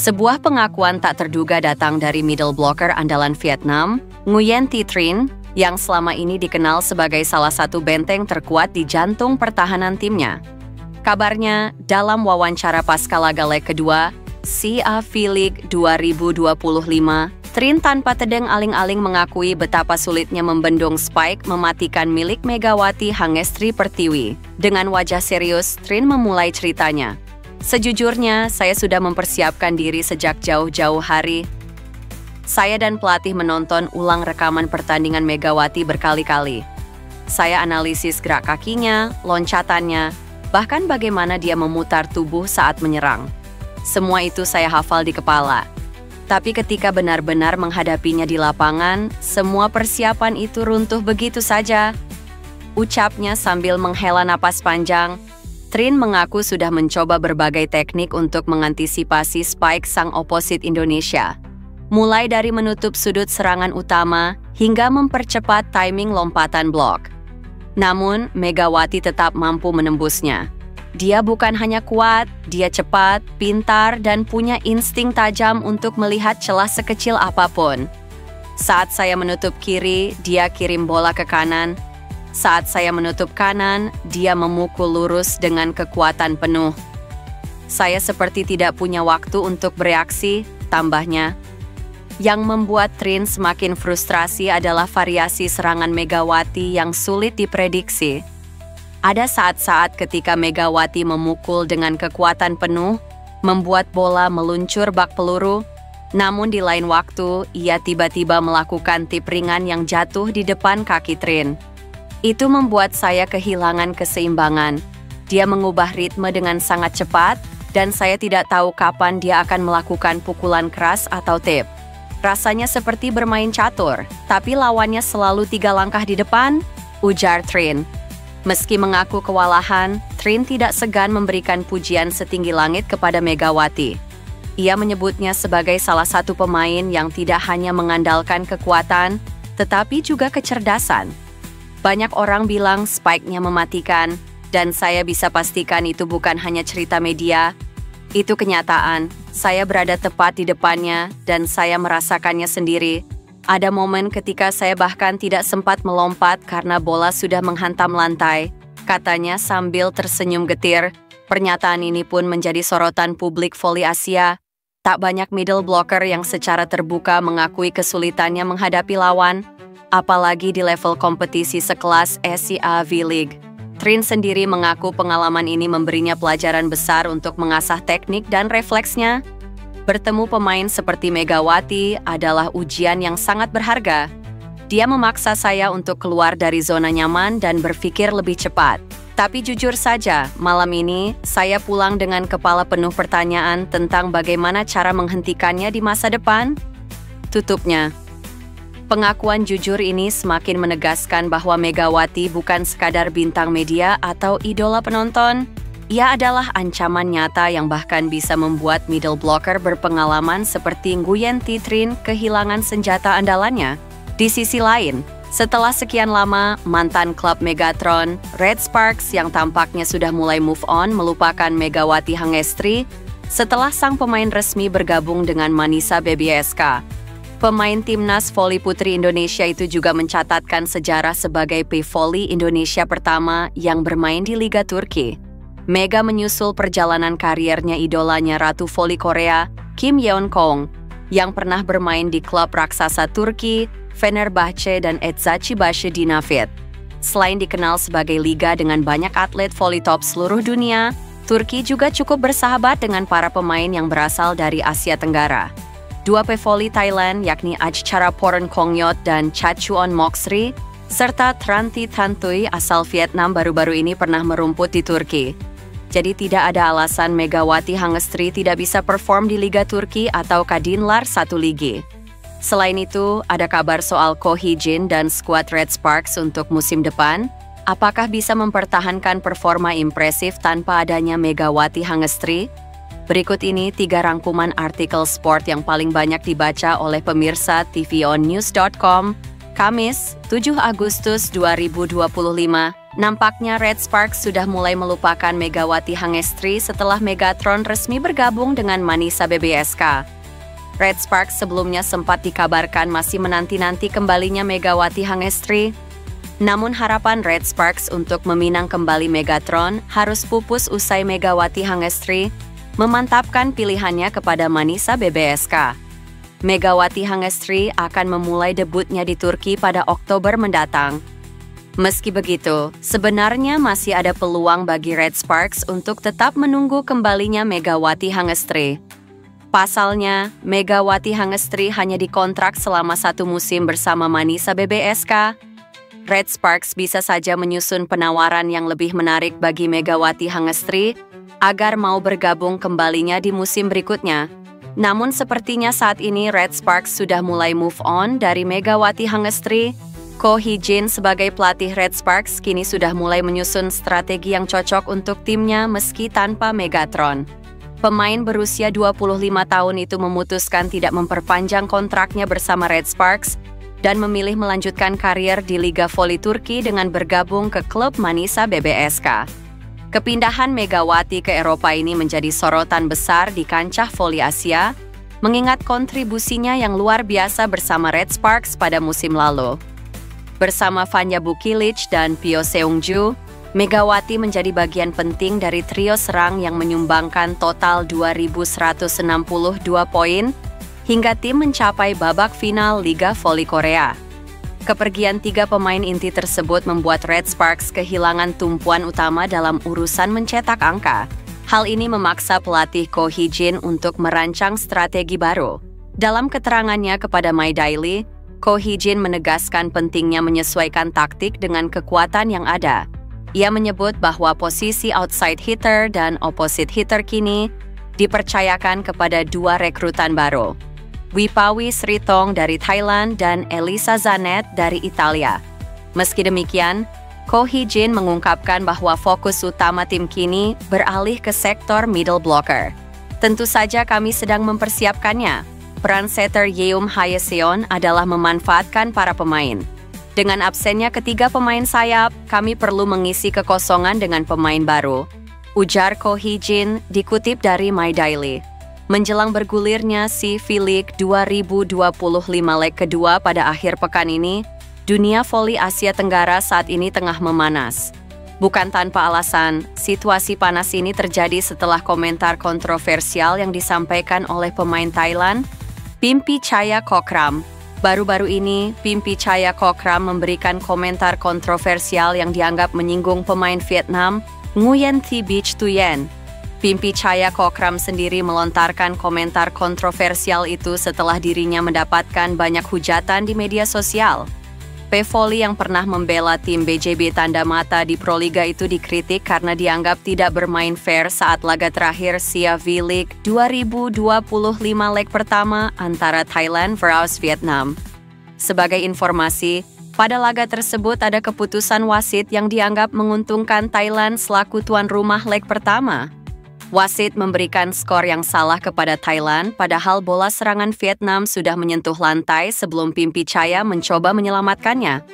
Sebuah pengakuan tak terduga datang dari middle blocker andalan Vietnam, Nguyen Thi Trinh, yang selama ini dikenal sebagai salah satu benteng terkuat di jantung pertahanan timnya. Kabarnya, dalam wawancara pasca laga leg kedua, CA V-League 2025, Trinh tanpa tedeng aling-aling mengakui betapa sulitnya membendung spike mematikan milik Megawati Hangestri Pertiwi. Dengan wajah serius, Trinh memulai ceritanya. Sejujurnya, saya sudah mempersiapkan diri sejak jauh-jauh hari. Saya dan pelatih menonton ulang rekaman pertandingan Megawati berkali-kali. Saya analisis gerak kakinya, loncatannya, bahkan bagaimana dia memutar tubuh saat menyerang. Semua itu saya hafal di kepala. Tapi ketika benar-benar menghadapinya di lapangan, semua persiapan itu runtuh begitu saja. Ucapnya sambil menghela napas panjang. Trinh mengaku sudah mencoba berbagai teknik untuk mengantisipasi spike sang oposit Indonesia. Mulai dari menutup sudut serangan utama hingga mempercepat timing lompatan blok. Namun, Megawati tetap mampu menembusnya. Dia bukan hanya kuat, dia cepat, pintar, dan punya insting tajam untuk melihat celah sekecil apapun. Saat saya menutup kiri, dia kirim bola ke kanan. Saat saya menutup kanan, dia memukul lurus dengan kekuatan penuh. Saya seperti tidak punya waktu untuk bereaksi, tambahnya. Yang membuat Trinh semakin frustrasi adalah variasi serangan Megawati yang sulit diprediksi. Ada saat-saat ketika Megawati memukul dengan kekuatan penuh, membuat bola meluncur bak peluru, namun di lain waktu, ia tiba-tiba melakukan tip ringan yang jatuh di depan kaki Trinh. Itu membuat saya kehilangan keseimbangan. Dia mengubah ritme dengan sangat cepat, dan saya tidak tahu kapan dia akan melakukan pukulan keras atau tip. Rasanya seperti bermain catur, tapi lawannya selalu 3 langkah di depan, ujar Trinh. Meski mengaku kewalahan, Trinh tidak segan memberikan pujian setinggi langit kepada Megawati. Ia menyebutnya sebagai salah satu pemain yang tidak hanya mengandalkan kekuatan, tetapi juga kecerdasan. Banyak orang bilang spike-nya mematikan, dan saya bisa pastikan itu bukan hanya cerita media. Itu kenyataan. Saya berada tepat di depannya, dan saya merasakannya sendiri. Ada momen ketika saya bahkan tidak sempat melompat karena bola sudah menghantam lantai, katanya sambil tersenyum getir. Pernyataan ini pun menjadi sorotan publik voli Asia. Tak banyak middle blocker yang secara terbuka mengakui kesulitannya menghadapi lawan, apalagi di level kompetisi sekelas SCA V-League. Trinh sendiri mengaku pengalaman ini memberinya pelajaran besar untuk mengasah teknik dan refleksnya. Bertemu pemain seperti Megawati adalah ujian yang sangat berharga. Dia memaksa saya untuk keluar dari zona nyaman dan berpikir lebih cepat. Tapi jujur saja, malam ini saya pulang dengan kepala penuh pertanyaan tentang bagaimana cara menghentikannya di masa depan. Tutupnya. Pengakuan jujur ini semakin menegaskan bahwa Megawati bukan sekadar bintang media atau idola penonton. Ia adalah ancaman nyata yang bahkan bisa membuat middle blocker berpengalaman seperti Nguyen Thi Trinh kehilangan senjata andalannya. Di sisi lain, setelah sekian lama, mantan klub Megatron, Red Sparks yang tampaknya sudah mulai move on melupakan Megawati Hangestri setelah sang pemain resmi bergabung dengan Manisa BBSK. Pemain timnas voli putri Indonesia itu juga mencatatkan sejarah sebagai pevoli Indonesia pertama yang bermain di Liga Turki. Mega menyusul perjalanan kariernya idolanya Ratu Voli Korea, Kim Yeon-kong, yang pernah bermain di klub raksasa Turki, Fenerbahce dan Eczacıbaşı Dinafit. Selain dikenal sebagai liga dengan banyak atlet voli top seluruh dunia, Turki juga cukup bersahabat dengan para pemain yang berasal dari Asia Tenggara. Dua pevoli Thailand yakni Acharapornkongyot dan Chachuon Moksri, serta Tranti Thantui asal Vietnam baru-baru ini pernah merumput di Turki. Jadi tidak ada alasan Megawati Hangestri tidak bisa perform di Liga Turki atau Kadinlar 1 Ligi. Selain itu, ada kabar soal Ko Hee-jin dan skuad Red Sparks untuk musim depan. Apakah bisa mempertahankan performa impresif tanpa adanya Megawati Hangestri? Berikut ini 3 rangkuman artikel sport yang paling banyak dibaca oleh pemirsa tvonnews.com Kamis, 7 Agustus 2025, nampaknya Red Sparks sudah mulai melupakan Megawati Hangestri setelah Megatron resmi bergabung dengan Manisa BBSK. Red Sparks sebelumnya sempat dikabarkan masih menanti-nanti kembalinya Megawati Hangestri. Namun harapan Red Sparks untuk meminang kembali Megatron harus pupus usai Megawati Hangestri memantapkan pilihannya kepada Manisa BBSK. Megawati Hangestri akan memulai debutnya di Turki pada Oktober mendatang. Meski begitu, sebenarnya masih ada peluang bagi Red Sparks untuk tetap menunggu kembalinya Megawati Hangestri. Pasalnya, Megawati Hangestri hanya dikontrak selama 1 musim bersama Manisa BBSK. Red Sparks bisa saja menyusun penawaran yang lebih menarik bagi Megawati Hangestri agar mau bergabung kembalinya di musim berikutnya. Namun sepertinya saat ini Red Sparks sudah mulai move on dari Megawati Hangestri. Ko Hee-jin sebagai pelatih Red Sparks kini sudah mulai menyusun strategi yang cocok untuk timnya meski tanpa Megatron. Pemain berusia 25 tahun itu memutuskan tidak memperpanjang kontraknya bersama Red Sparks dan memilih melanjutkan karier di Liga Voli Turki dengan bergabung ke klub Manisa BBSK. Kepindahan Megawati ke Eropa ini menjadi sorotan besar di kancah voli Asia, mengingat kontribusinya yang luar biasa bersama Red Sparks pada musim lalu. Bersama Vanja Bukilic dan Pio Seungju, Megawati menjadi bagian penting dari trio serang yang menyumbangkan total 2.162 poin hingga tim mencapai babak final Liga Voli Korea. Kepergian 3 pemain inti tersebut membuat Red Sparks kehilangan tumpuan utama dalam urusan mencetak angka. Hal ini memaksa pelatih Ko Hee-jin untuk merancang strategi baru. Dalam keterangannya kepada My Daily, Ko Hee-jin menegaskan pentingnya menyesuaikan taktik dengan kekuatan yang ada. Ia menyebut bahwa posisi outside hitter dan opposite hitter kini dipercayakan kepada 2 rekrutan baru, Wipawi Sritong dari Thailand dan Elisa Zanet dari Italia. Meski demikian, Ko Hee-jin mengungkapkan bahwa fokus utama tim kini beralih ke sektor middle blocker. Tentu saja kami sedang mempersiapkannya. Peran setter Yeum Haeseon adalah memanfaatkan para pemain. Dengan absennya ketiga pemain sayap, kami perlu mengisi kekosongan dengan pemain baru, ujar Ko Hee-jin dikutip dari My Daily. Menjelang bergulirnya CV League 2025 leg kedua pada akhir pekan ini, dunia voli Asia Tenggara saat ini tengah memanas. Bukan tanpa alasan, situasi panas ini terjadi setelah komentar kontroversial yang disampaikan oleh pemain Thailand, Pimpi Chaya Kokram. Baru-baru ini, Pimpi Chaya Kokram memberikan komentar kontroversial yang dianggap menyinggung pemain Vietnam, Nguyen Thi Bich Thuyen. Pimpi Chaya Kokram sendiri melontarkan komentar kontroversial itu setelah dirinya mendapatkan banyak hujatan di media sosial. P-Voli yang pernah membela tim BJB Tanda Mata di Proliga itu dikritik karena dianggap tidak bermain fair saat laga terakhir SEA V-League 2025 leg pertama antara Thailand versus Vietnam. Sebagai informasi, pada laga tersebut ada keputusan wasit yang dianggap menguntungkan Thailand selaku tuan rumah leg pertama. Wasit memberikan skor yang salah kepada Thailand, padahal bola serangan Vietnam sudah menyentuh lantai sebelum Pimpi Chaya mencoba menyelamatkannya.